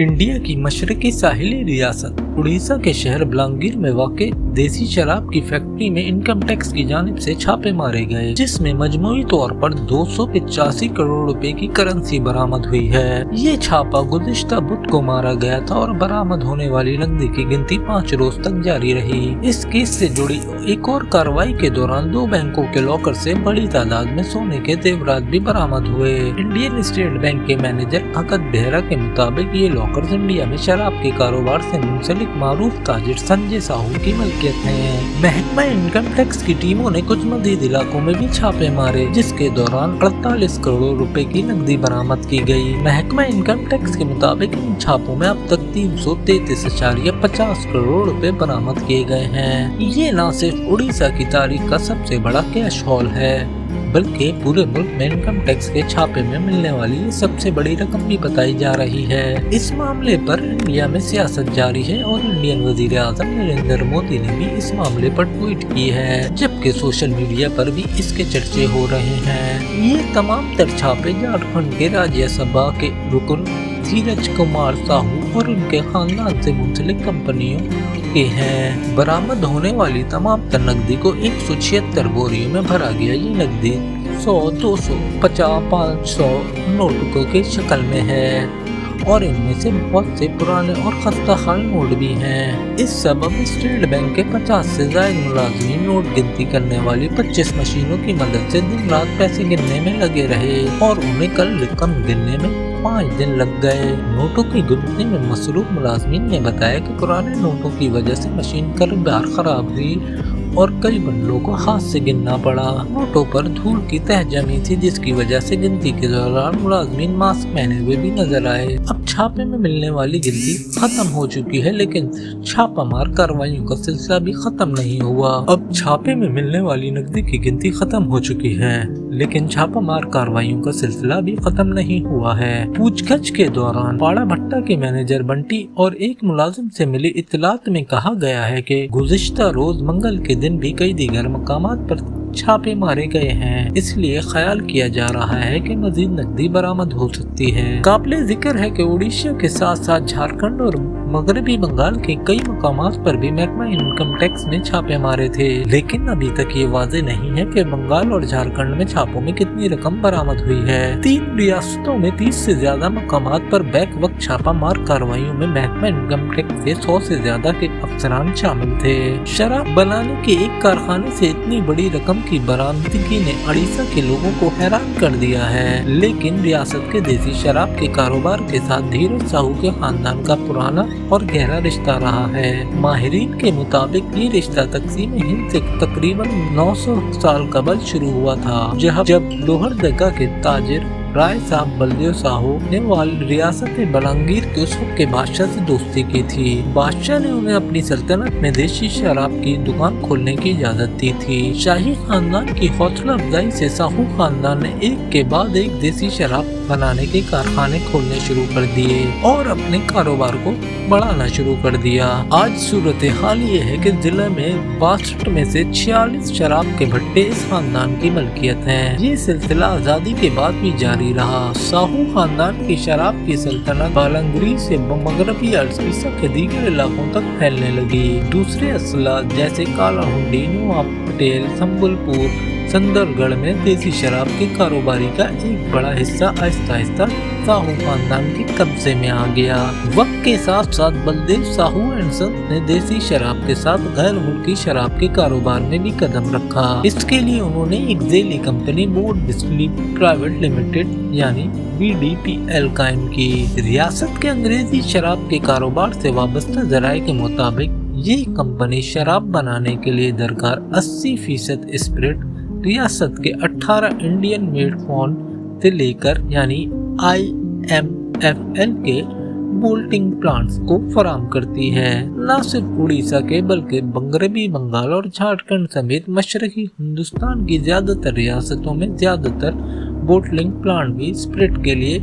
India की मशरकी साहिली रियासत उड़ीसा के शहर बलांगीर में वाक़ देसी शराब की फैक्ट्री में इनकम टैक्स की जानिब से छापे मारे गए, जिसमें मजमूई तौर पर 285 करोड़ रुपए की करेंसी बरामद हुई है। ये छापा गुज़िश्ता बुध को मारा गया था और बरामद होने वाली नकदी की गिनती 5 रोज तक जारी रही। इस केस से जुड़ी एक और कार्रवाई के दौरान 2 बैंकों के लॉकर से बड़ी तादाद में सोने के जेवरात भी बरामद हुए। इंडियन स्टेट बैंक के मैनेजर भगत बेहरा के मुताबिक ये लॉकर्स इंडिया में शराब के कारोबार से मुंसलिक मारूफ ताजिर संजय साहू की मलकियत है। महकमा इनकम टैक्स की टीमों ने कुछ मजीद इलाकों में भी छापे मारे, जिसके दौरान 48 करोड़ रुपए की नकदी बरामद की गई। महकमा इनकम टैक्स के मुताबिक इन छापों में अब तक 333.50 करोड़ रुपए बरामद किए गए हैं। ये न सिर्फ उड़ीसा की तारीख का सबसे बड़ा कैश हॉल है, बल्कि पूरे मुल्क में इनकम टैक्स के छापे में मिलने वाली सबसे बड़ी रकम भी बताई जा रही है। इस मामले पर इंडिया में सियासत जारी है और इंडियन वजीर आजम नरेंद्र मोदी ने भी इस मामले पर ट्वीट की है, जबकि सोशल मीडिया पर भी इसके चर्चे हो रहे हैं। ये तमाम तर छापे झारखंड के राज्यसभा के रुकन धीरज कुमार साहू और उनके खानदान से मुंसलिक कंपनियों के हैं। बरामद होने वाली तमाम तर नकदी को 176 बोरियों में भरा गया। ये नकदी 100, 200, 50, 500 नोटों की शक्ल में है और इनमें से बहुत से पुराने और खस्ता हाल नोट भी हैं। इस सबब स्टेट बैंक के 50 से ज्यादा मुलाजिमीन नोट गिनती करने वाली 25 मशीनों की मदद से दिन रात पैसे गिनने में लगे रहे और उन्हें कल रकम गिनने में 5 दिन लग गए। नोटों की गिनती में मसरूफ मुलाजिमीन ने बताया कि पुराने नोटों की वजह से मशीन कई बार खराब हुई और कई बंडलों को हाथ से गिनना पड़ा। नोटों पर धूल की तह जमी थी, जिसकी वजह से गिनती के दौरान मुलाजिमीन मास्क पहने हुए भी नजर आए। अब छापे में मिलने वाली गिनती खत्म हो चुकी है, लेकिन छापामार कार्रवाइयों का सिलसिला भी खत्म नहीं हुआ। अब छापे में मिलने वाली नकदी की गिनती खत्म हो चुकी है, लेकिन छापामार कार्रवाइयों का सिलसिला भी खत्म नहीं हुआ है। पूछताछ के दौरान पाड़ा भट्टा के मैनेजर बंटी और एक मुलाजिम से मिली इत्तलात में कहा गया है कि गुज़िश्ता रोज मंगल के दिन भी कई दीगर मकामात पर छापे मारे गए हैं, इसलिए ख्याल किया जा रहा है कि मजीद नकदी बरामद हो सकती है। काबिले जिक्र है कि उड़ीसा के साथ साथ झारखंड और मगरबी बंगाल के कई मकामात पर भी महकमा इनकम टैक्स ने छापे मारे थे, लेकिन अभी तक ये वाज़ेह नहीं है कि बंगाल और झारखंड में छापों में कितनी रकम बरामद हुई है। 3 रियासतों में 30 से ज्यादा मकामात पर बैक वक्त छापा मार कार्रवाइयों में महकमा इनकम टैक्स के 100 से ज्यादा के अफसरान शामिल थे। शराब बनाने के एक कारखाने से इतनी बड़ी रकम की बरामदगी ने उड़ीसा के लोगों को हैरान कर दिया है, लेकिन रियासत के देसी शराब के कारोबार के साथ धीरज साहू के खानदान का पुराना और गहरा रिश्ता रहा है। माहिरीन के मुताबिक ये रिश्ता तकसीम हिंद से तकरीबन 900 साल कबल शुरू हुआ था, जब लोहरदगा के ताजिर राय साहब बलदेव साहू ने रियासत बलांगीर के उस वक्त के बादशाह से दोस्ती की थी। बादशाह ने उन्हें अपनी सल्तनत में देसी शराब की दुकान खोलने की इजाजत दी थी। शाही खानदान की हौसला अफजाई से साहू खानदान ने एक के बाद एक देसी शराब बनाने के कारखाने खोलने शुरू कर दिए और अपने कारोबार को बढ़ाना शुरू कर दिया। आज सूरत हाल ये है कि जिले में 62 में से 46 शराब के भट्टे इस खानदान की मलकियत हैं। ये सिलसिला आजादी के बाद भी जारी रहा। साहू खानदान की शराब की सल्तनत बालंगीर से मगरबी अरसा के दीगर इलाकों तक फैलने लगी। दूसरे असला जैसे काला हुंडी, नवाब पटेल, संबलपुर, संदरगढ़ में देसी शराब के कारोबारी का एक बड़ा हिस्सा आहिस्ता आहिस्ता साहू खानदान के कब्जे में आ गया। वक्त के साथ साथ बलदेव साहू एंड सन्स ने देसी शराब के साथ गैर मुल्की शराब के कारोबार में भी कदम रखा। इसके लिए उन्होंने एक झेली company board distillery private limited यानी BDPL कायम की। रियासत के अंग्रेजी शराब के कारोबार से वाबस्ता जराये के मुताबिक ये कंपनी शराब बनाने के लिए दरकार 80% स्पिरिट रियासत के 18 इंडियन मेड फोन से लेकर यानी IMFL के बोल्टिंग प्लांट्स को फराम करती है। न सिर्फ उड़ीसा के बल्कि मगरबी बंगाल और झारखंड समेत मशरकी हिंदुस्तान की ज्यादातर रियासतों में ज्यादातर बोटलिंग प्लांट भी स्पिरिट के लिए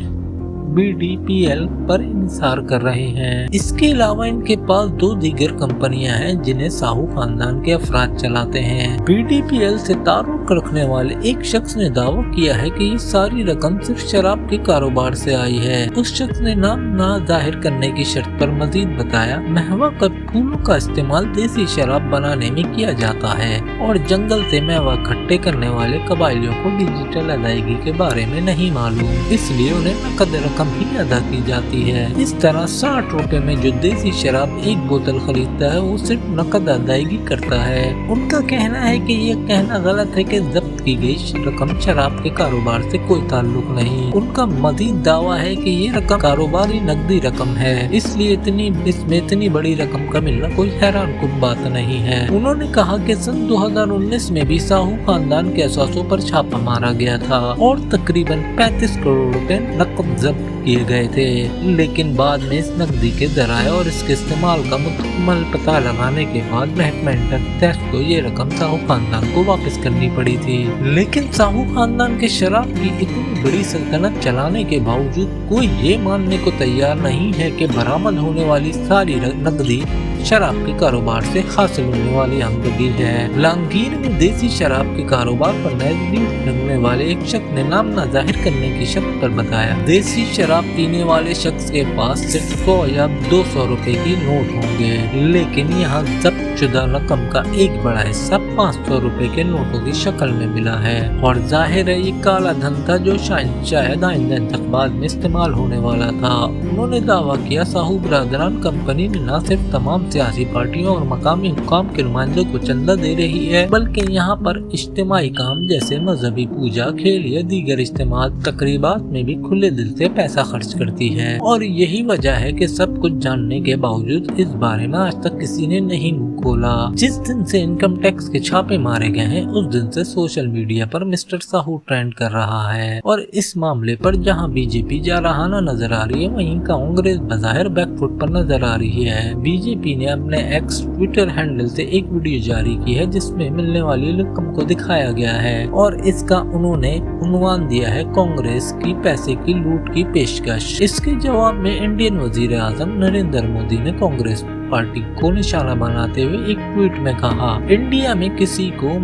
BDPL पर इंसार कर रहे हैं। इसके अलावा इनके पास 2 दीगर कंपनियां हैं जिन्हें साहू खानदान के अफराद चलाते हैं। BDPL से तारुफ ताल्लुक रखने वाले एक शख्स ने दावा किया है कि ये सारी रकम सिर्फ शराब के कारोबार से आई है। उस शख्स ने नाम ना जाहिर करने की शर्त पर मजीद बताया, महवा के फूलों का इस्तेमाल देसी शराब बनाने में किया जाता है और जंगल से महवा इकट्ठे करने वाले कबाइलियों को डिजिटल अदायगी के बारे में नहीं मालूम, इसलिए उन्हें नकद रकम ही अदा की जाती है। इस तरह 60 रुपए में जो देसी शराब एक बोतल खरीदता है वो सिर्फ नकद अदायगी करता है। उनका कहना है कि ये कहना गलत है कि जब्त की गई रकम शराब के कारोबार से कोई ताल्लुक नहीं। उनका मजीद दावा है कि ये रकम कारोबारी नकदी रकम है, इसलिए इसमें इतनी बड़ी रकम का मिलना कोई हैरानकुन बात नहीं है। उन्होंने कहा कि सन 2019 में भी साहू खानदान के असासों पर छापा मारा गया था और तकरीबन 35 करोड़ रुपए नकद जब्त किए गए थे, लेकिन बाद में इस नकदी के जराये और इसके इस्तेमाल का मुकम्मल पता लगाने के बाद महकमा इनकम टैक्स को ये रकम साहू खानदान को वापस करनी पड़ी थी। लेकिन साहू खानदान के शराब की इतनी बड़ी सल्तनत चलाने के बावजूद कोई ये मानने को तैयार नहीं है कि बरामद होने वाली सारी नकदी शराब के कारोबार से हासिल होने वाली आमदनी है। लांगीर में देसी शराब के कारोबार पर नजदीक रखने वाले एक शख्स ने नाम न जाहिर करने की शर्त पर बताया, देसी शराब पीने वाले शख्स के पास सिर्फ 100 या 200 रुपए की नोट होंगे, लेकिन यहाँ जब्त शुदा रकम का एक बड़ा हिस्सा 500 रुपए के नोटों की शक्ल में मिला है और जाहिर है ये काला धन था जो शायद आइंदा तक बाद में इस्तेमाल होने वाला था। उन्होंने दावा किया, साहू बरादरान कंपनी ने न सिर्फ तमाम सियासी पार्टियों और मकामी हुकाम के नुमाइंदों को चंदा दे रही है, बल्कि यहाँ पर इज्तिमाई काम जैसे मजहबी पूजा, खेल या दीगर इज्तिमाई तकरीबात में भी खुले दिल से पैसा खर्च करती है। और यही वजह है कि सब कुछ जानने के बावजूद इस बारे में आज तक किसी ने नहीं मुंह खोला। जिस दिन से इनकम टैक्स के छापे मारे गए हैं उस दिन से सोशल मीडिया पर मिस्टर साहू ट्रेंड कर रहा है और इस मामले पर जहाँ बीजेपी जारहाना नजर आ रही है वहीं कांग्रेस बज़ाहिर बैकफुट पर नजर आ रही है। बीजेपी ने अपने एक्स ट्विटर हैंडल से एक वीडियो जारी की है जिसमें मिलने वाली रकम को दिखाया गया है और इसका उन्होंने उन्वान दिया है, कांग्रेस की पैसे की लूट की पेशकश। इसके जवाब में इंडियन वजीर आजम नरेंद्र मोदी ने कांग्रेस पार्टी को निशाना बनाते हुए एक ट्वीट में कहा, इंडिया में किसी को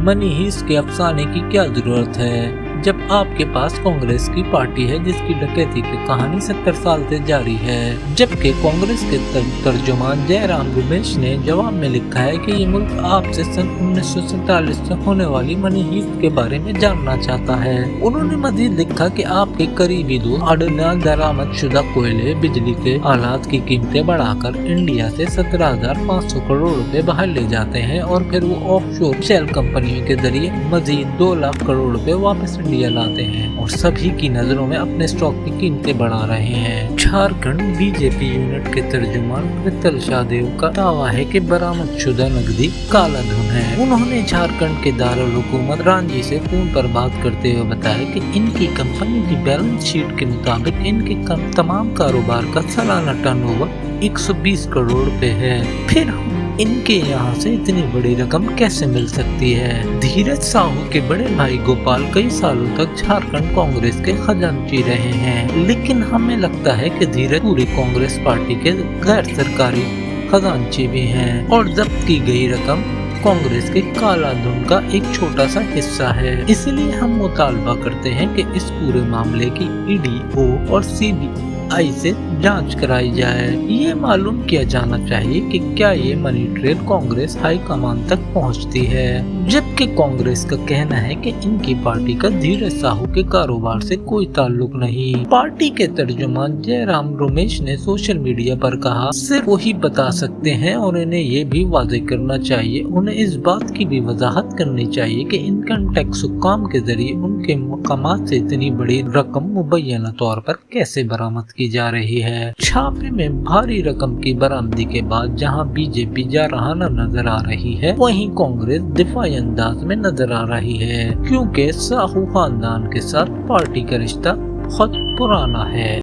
मनी हीस्ट के अफसाने की क्या जरूरत है जब आपके पास कांग्रेस की पार्टी है जिसकी डकैती की कहानी 70 साल से जारी है। जबकि कांग्रेस के तर्जुमान जयराम रमेश ने जवाब में लिखा है कि ये मुल्क आपसे सन 1947 से होने वाली मनी हीस्ट के बारे में जानना चाहता है। उन्होंने मजीद लिखा कि आपके करीबी दोस्त अडना दरामद शुदा कोयले, बिजली के आलात की कीमतें बढ़ाकर इंडिया से 17,500 करोड़ रुपए बाहर ले जाते हैं और फिर वो ऑफशोर शेल कंपनियों के जरिए मजीद 2 लाख करोड़ रुपए वापस इंडिया लाते हैं और सभी की नजरों में अपने स्टॉक की कीमतें बढ़ा रहे हैं। झारखंड बीजेपी यूनिट के तर्जुमान मित्तल शाहदेव का दावा है कि बरामद शुदा नकदी काला धन है। उन्होंने झारखंड के दारुल हुकूमत रांची से फोन पर बात करते हुए बताया कि इनकी कंपनी की बैलेंस शीट के मुताबिक इनके तमाम कारोबार का सालाना टर्नओवर 120 करोड़ रुपए है। फिर इनके यहाँ से इतनी बड़ी रकम कैसे मिल सकती है। धीरज साहू के बड़े भाई गोपाल कई सालों तक झारखंड कांग्रेस के खजांची रहे हैं, लेकिन हमें लगता है कि धीरज पूरी कांग्रेस पार्टी के गैर सरकारी खजांची भी हैं और जब्त की गई रकम कांग्रेस के काला धन का एक छोटा सा हिस्सा है। इसलिए हम मुतालबा करते हैं कि इस पूरे मामले की ईडी और सीबीआई से जांच कराई जाए। ये मालूम किया जाना चाहिए कि क्या ये money trail Congress high command तक पहुंचती है, जबकि कांग्रेस का कहना है कि इनकी पार्टी का धीरज साहू के कारोबार से कोई ताल्लुक नहीं। पार्टी के तर्जुमान जयराम रमेश ने सोशल मीडिया पर कहा, सिर्फ वही बता सकते हैं और इन्हें ये भी वाज़ेह करना चाहिए, उन्हें इस बात की भी वजाहत करनी चाहिए कि इनकम टैक्स हुक्काम के जरिए उनके मकामात से इतनी बड़ी रकम मुबैना तौर पर कैसे बरामद की जा रही है। छापे में भारी रकम की बरामदी के बाद जहां बीजेपी जारहाना नजर आ रही है, वहीं कांग्रेस दिफाई अंदाज में नजर आ रही है, क्योंकि साहू खानदान के साथ पार्टी का रिश्ता बहुत पुराना है।